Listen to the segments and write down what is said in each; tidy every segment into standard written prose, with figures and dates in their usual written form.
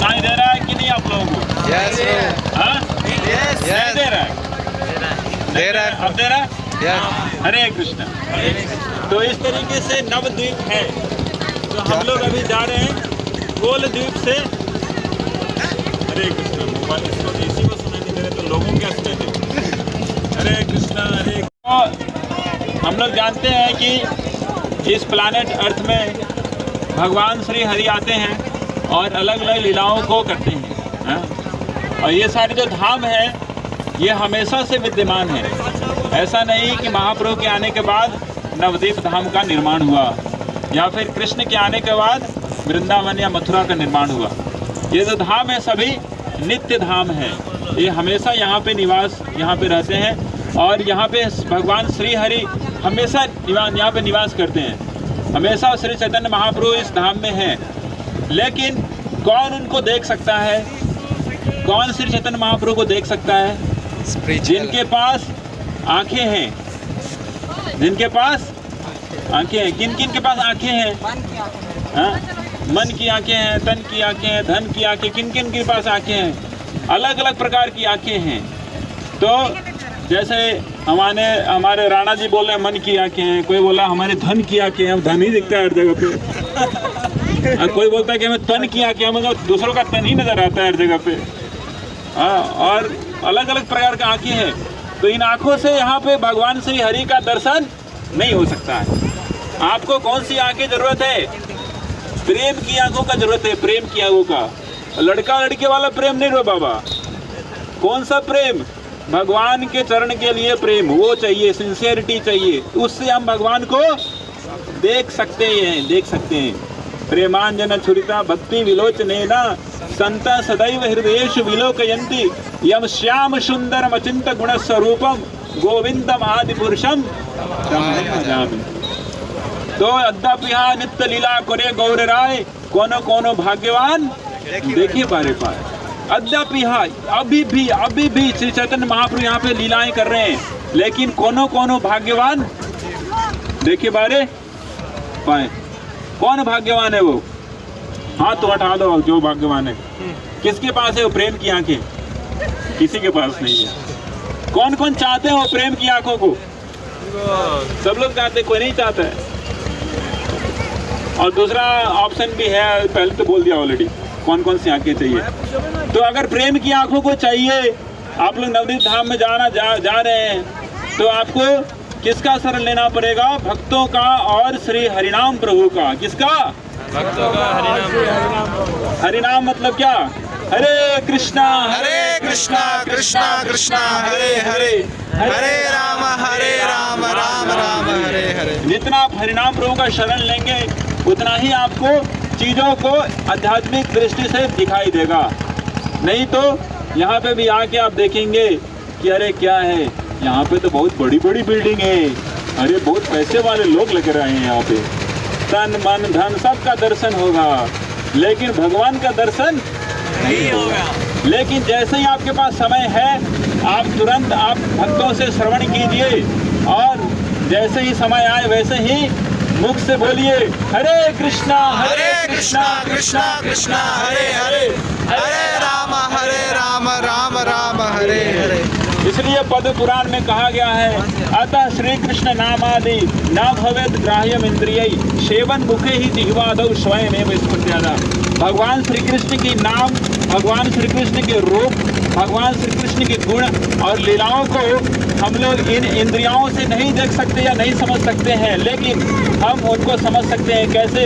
दिखाई दे रहा है कि नहीं आप लोगों को? यस हाँ? यस दे रहा है? दे रहा है। अब दे रहा है? यस हरे कृष्णा। तो इस तरीके से नवद्वीप है। तो हम लोग अभी जा रहे हैं गोल द्वीप से। हरे कृष्णा। मोबाइल इसको इसी को सुनाई नहीं दे रहे तो लोगों क्या सुनाते? हरे कृष्णा हरे। तो हम लोग जानते हैं कि इस प्लानेट अर्थ में भगवान श्री हरि आते हैं और अलग अलग लीलाओं को करते हैं, हाँ? और ये सारे जो धाम है ये हमेशा से विद्यमान है। ऐसा नहीं कि महाप्रभु के आने के बाद नवद्वीप धाम का निर्माण हुआ या फिर कृष्ण के आने के बाद वृंदावन या मथुरा का निर्माण हुआ। ये जो धाम है सभी नित्य धाम है। ये हमेशा यहाँ पे निवास यहाँ पे रहते हैं और यहाँ पे भगवान श्री हरि हमेशा यहाँ पे निवास करते हैं। हमेशा श्री चैतन्य महाप्रभु इस धाम में हैं। लेकिन कौन उनको देख सकता है? कौन श्री चैतन्य महाप्रभु को देख सकता है? जिनके पास आंखें हैं। जिनके पास आंखें हैं। किन किन के पास आंखें हैं? हाँ? मन की आंखें हैं, तन की आंखें हैं, धन की आंखें। किन किन के पास आंखें हैं? अलग अलग प्रकार की आंखें हैं। तो जैसे हमारे राणा जी बोल रहे हैं मन की आंखें हैं, कोई बोला हमारे धन की आंखें हैं, धन ही दिखता है हर जगह पे। और कोई बोलता है कि हमें तन की आंखें, मतलब दूसरों का तन ही नजर आता है हर जगह पे। हाँ, और अलग अलग प्रकार की आंखें हैं। तो इन आंखों से यहाँ पे भगवान श्री हरि का दर्शन नहीं हो सकता है। आपको कौन सी आंखें जरूरत है? प्रेम की आंखों का जरूरत है, प्रेम की आंखों का। लड़का लड़के वाला प्रेम नहीं रो बाबा। कौन सा प्रेम? भगवान के चरण के लिए प्रेम, वो चाहिए, सिंसियरिटी चाहिए। उससे हम भगवान को देख सकते हैं। प्रेमांजन छुरिता भक्ति विलोचनेना संता सदैव हृदयेषु विलोकयन्ति यम श्याम सुंदरम अचिंत गुण स्वरूपम गोविंदम आदि पुरुषम भजामि। तो अद्यापिहा नित्य लीला करे गौर राय कोनो कोनो भाग्यवान देखिए बारे पाए। अद्यापिहा अभी भी श्री चैतन्य महाप्रभु यहाँ पे लीलाएं कर रहे हैं, लेकिन कोनो भाग्यवान देखिए बारे पाए। कौन भाग्यवान है वो? हाथ तो हटा दो जो भाग्यवान है। किसके पास है वो प्रेम की आंखें? किसी के पास नहीं है। कौन कौन चाहते हैं वो प्रेम की आंखों को? सब लोग चाहते, कोई नहीं चाहता है। और दूसरा ऑप्शन भी है, पहले तो बोल दिया ऑलरेडी कौन कौन सी आंखें चाहिए। तो अगर प्रेम की आंखों को चाहिए, आप लोग नवद्वीप धाम में जा रहे हैं, तो आपको किसका शरण लेना पड़ेगा? भक्तों का और श्री हरिनाम प्रभु का। किसका? भक्तों का हरिनाम। हरिनाम मतलब क्या? हरे कृष्णा कृष्णा कृष्णा हरे हरे, हरे राम राम राम हरे हरे। जितना आप हरिनाम प्रभु का शरण लेंगे उतना ही आपको चीजों को आध्यात्मिक दृष्टि से दिखाई देगा। नहीं तो यहाँ पे भी आके आप देखेंगे कि अरे क्या है, यहाँ पे तो बहुत बड़ी बड़ी बिल्डिंग है, अरे बहुत पैसे वाले लोग लग रहे हैं यहाँ पे, तन मन धन सबका दर्शन होगा, लेकिन भगवान का दर्शन नहीं होगा। लेकिन जैसे ही आपके पास समय है, आप तुरंत आप भक्तों से श्रवण कीजिए और जैसे ही समय आए वैसे ही मुख से बोलिए हरे कृष्णा कृष्णा कृष्णा हरे हरे, हरे राम राम राम हरे हरे। इसलिए पद्म पुराण में कहा गया है, अतः श्री कृष्ण नामादि न भवेद ग्राह्यम इंद्रिय सेवन मुखे ही जिह्वादौ स्वयं एवं स्मृत्यादा। भगवान श्री कृष्ण की नाम, भगवान श्री कृष्ण के रूप, भगवान श्री कृष्ण के गुण और लीलाओं को हम लोग इन इंद्रियों से नहीं देख सकते या नहीं समझ सकते हैं, लेकिन हम उनको समझ सकते हैं। कैसे?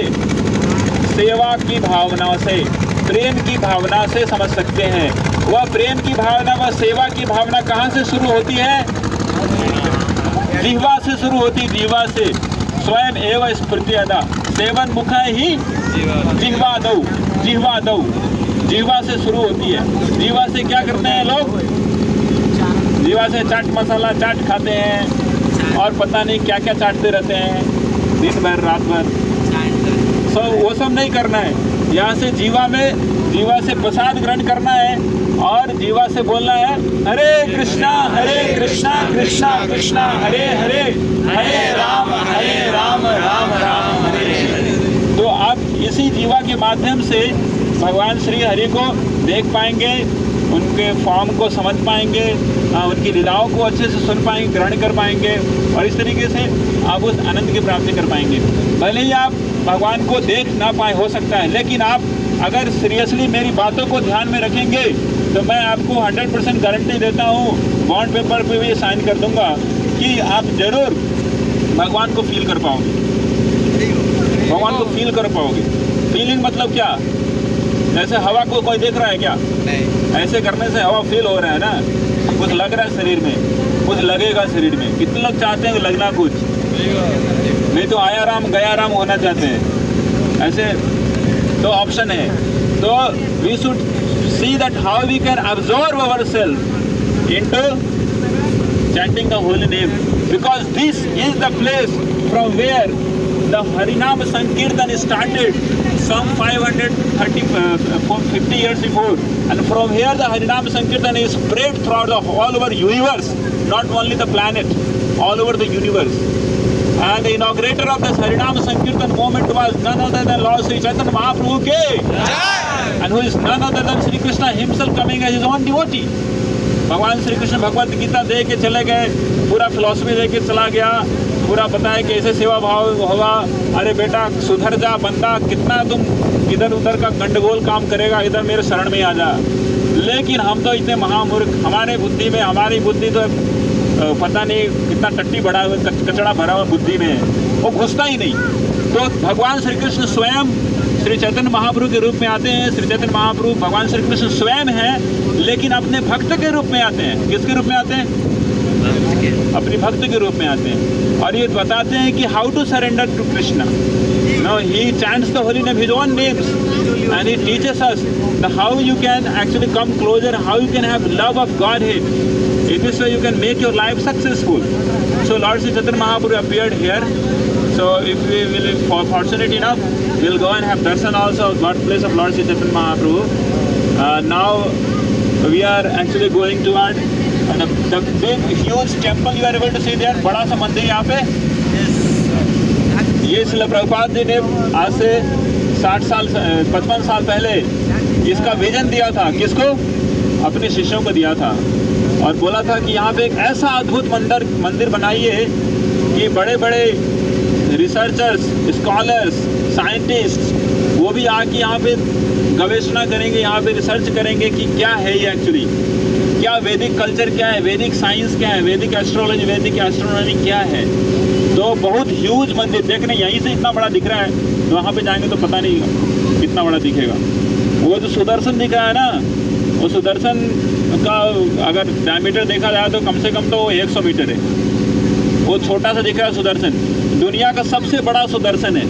सेवा की भावना से, प्रेम की भावना से समझ सकते हैं। वह प्रेम की भावना, वह सेवा की भावना कहाँ से शुरू होती है? जिह्वा से शुरू होती, जिह्वा से। स्वयं एवं स्मृत्यादा, सेवन मुख ही जिह्वा से शुरू होती है। जिह्वा से क्या करते हैं लोग? जिह्वा से चाट मसाला चाट खाते हैं और पता नहीं क्या क्या चाटते रहते हैं दिन भर रात भर। वो सब नहीं करना है। यहाँ से जीवा से प्रसाद ग्रहण करना है और जीवा से बोलना है हरे कृष्णा कृष्णा कृष्णा हरे हरे, हरे राम राम राम हरे हरे। तो आप इसी जीवा के माध्यम से भगवान श्री हरि को देख पाएंगे, उनके फॉर्म को समझ पाएंगे, उनकी लीलाओं को अच्छे से सुन पाएंगे, ग्रहण कर पाएंगे, और इस तरीके से आप उस आनंद की प्राप्ति कर पाएंगे। भले ही आप भगवान को देख ना पाए हो सकता है, लेकिन आप अगर सीरियसली मेरी बातों को ध्यान में रखेंगे तो मैं आपको 100% गारंटी देता हूँ, बॉन्ड पेपर पे भी साइन कर दूंगा कि आप जरूर भगवान को फील कर पाओगे, भगवान को फील कर पाओगे। फीलिंग मतलब क्या? जैसे हवा को कोई देख रहा है क्या? नहीं। ऐसे करने से हवा फील हो रहा है ना, कुछ लग रहा है शरीर में, कुछ लगेगा शरीर में। कितने लोग चाहते हैं लगना कुछ, नहीं तो आया राम गया राम होना चाहते हैं ऐसे। तो ऑप्शन है, तो we should see that how we can absorb our self into chanting the holy name, because this is the place from where the Harinam Sankirtan started some 550 years before, and from here the Harinam Sankirtan is spread throughout the all over universe, not only the planet, all over the universe. And the inaugurator of this Harinam Sankirtan movement was none other than Lord Sri Chaitanya Mahaprabhu Ke Jai, and who is none other than Sri Krishna himself coming as his own devotee. भगवान श्री कृष्ण भगवत गीता दे के चले गए, पूरा philosophy दे के चला गया, पूरा बताया कि ऐसे सेवा भाव होगा। अरे बेटा सुधर जा बंदा, कितना तुम इधर उधर का गंडगोल काम करेगा, इधर मेरे शरण में आ जा। लेकिन हम तो इतने महामूर्ख, हमारे बुद्धि में, हमारी बुद्धि तो पता नहीं कितना टट्टी बड़ा हुआ, कचड़ा भरा हुआ बुद्धि में, वो घुसता ही नहीं। तो भगवान श्री कृष्ण स्वयं श्री चैतन्य महाप्रभु के रूप में आते हैं। श्री चैतन्य महाप्रभु भगवान श्री कृष्ण स्वयं हैं, लेकिन अपने भक्त के रूप में आते हैं। किसके रूप में आते हैं? अपने भक्त के रूप में आते हैं, और ये बताते हैं कि how to surrender to Krishna. No, he chants the holy name, his own names, and he teaches us the how you can actually come closer, how you can have love of Godhead. In this way you can make your life successful. So Lord Sri Chaitanya Mahaprabhu appeared here. So if we will be fortunate enough, we'll go and have darshan also of birthplace of Lord Sri Chaitanya Mahaprabhu. Now we are actually going toward the big huge temple you are able to see there. बड़ा सा मंदिर यहाँ पे। ये श्रील प्रभुपाद जी ने आज से 60 साल 55 साल पहले इसका विजन दिया था। किसको? अपने शिष्यों को दिया था, और बोला था कि यहाँ पे एक ऐसा अद्भुत मंदिर बनाइए कि बड़े बड़े रिसर्चर्स, स्कॉलर्स, साइंटिस्ट वो भी आके यहाँ पे गवेषणा करेंगे, यहाँ पे रिसर्च करेंगे कि क्या है ये एक्चुअली, क्या वैदिक कल्चर क्या है, वैदिक साइंस क्या है, वैदिक एस्ट्रोलॉजी, वैदिक एस्ट्रोनॉमी क्या है। तो बहुत ह्यूज मंदिर, देखने यहीं से इतना बड़ा दिख रहा है, तो वहाँ पे जाएंगे तो पता नहीं कितना बड़ा दिखेगा। वो जो सुदर्शन दिख रहा है ना, वो सुदर्शन का अगर डायमीटर देखा जाए तो कम से कम तो 100 मीटर है। वो छोटा सा दिख रहा है सुदर्शन, दुनिया का सबसे बड़ा सुदर्शन है।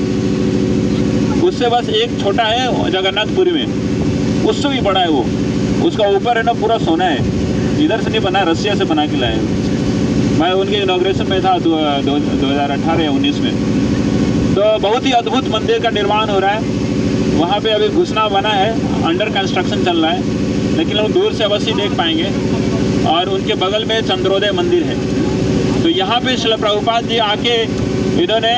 उससे बस एक छोटा है जगन्नाथपुरी में, उससे भी बड़ा है वो। उसका ऊपर है ना पूरा सोना है, इधर से नहीं बना, रसिया से बना के लाए। मैं उनके इनॉग्रेशन में था 2018 या 19 में। तो बहुत ही अद्भुत मंदिर का निर्माण हो रहा है वहाँ पे। अभी घुसना बना है, अंडर कंस्ट्रक्शन चल रहा है, लेकिन लोग दूर से अवश्य देख पाएंगे। और उनके बगल में चंद्रोदय मंदिर है। तो यहाँ पे श्रील प्रभुपाद जी आके इन्होंने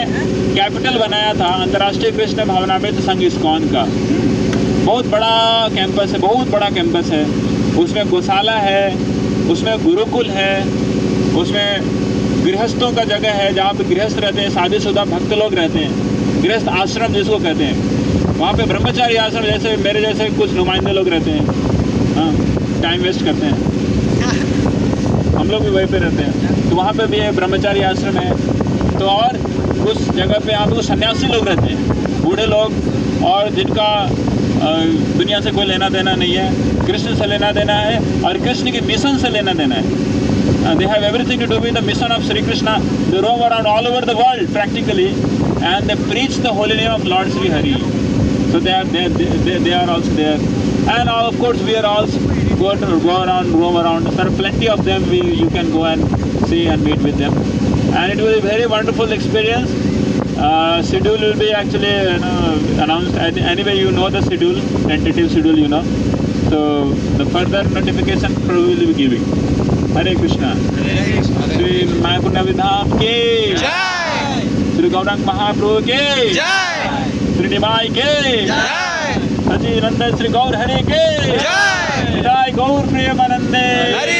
कैपिटल बनाया था अंतर्राष्ट्रीय कृष्ण भावनामृत संघ इस्कॉन का। बहुत बड़ा कैंपस है, बहुत बड़ा कैंपस है। उसमें गौशाला है, उसमें गुरुकुल है, उसमें गृहस्थों का जगह है जहाँ पे गृहस्थ रहते हैं, शादीशुदा भक्त लोग रहते हैं, गृहस्थ आश्रम जिसको कहते हैं। वहाँ पे ब्रह्मचारी आश्रम, जैसे मेरे जैसे कुछ नुमाइंदे लोग रहते हैं, हाँ, टाइम वेस्ट करते हैं, हम लोग भी वहीं पे रहते हैं। तो वहाँ पे भी एक ब्रह्मचारी आश्रम है। तो और उस जगह पे यहाँ पे कुछ सन्यासी लोग रहते हैं, बूढ़े लोग, और जिनका दुनिया से कोई लेना देना नहीं है, कृष्ण से लेना देना है और कृष्ण के मिशन से लेना देना है। They have everything to do with the mission of Sri Krishna. They roam around all over the world practically, and they preach the holy name of Lord Sri Hari. So they are also there, and of course we are also go around, roam around. There are plenty of them. You can go and see and meet with them, and it will be a very wonderful experience. Schedule will be actually announced. Anyway, you know the schedule, tentative schedule, you know. So the further notification we will be giving. हरे कृष्णा। श्री मायापुर नवधाम के जय, श्री गौरांग महाप्रभु के जय, श्री निमाई के जय। सची नंदन श्री गौर हरि के जय। जय गौर प्रेमानंदे हरि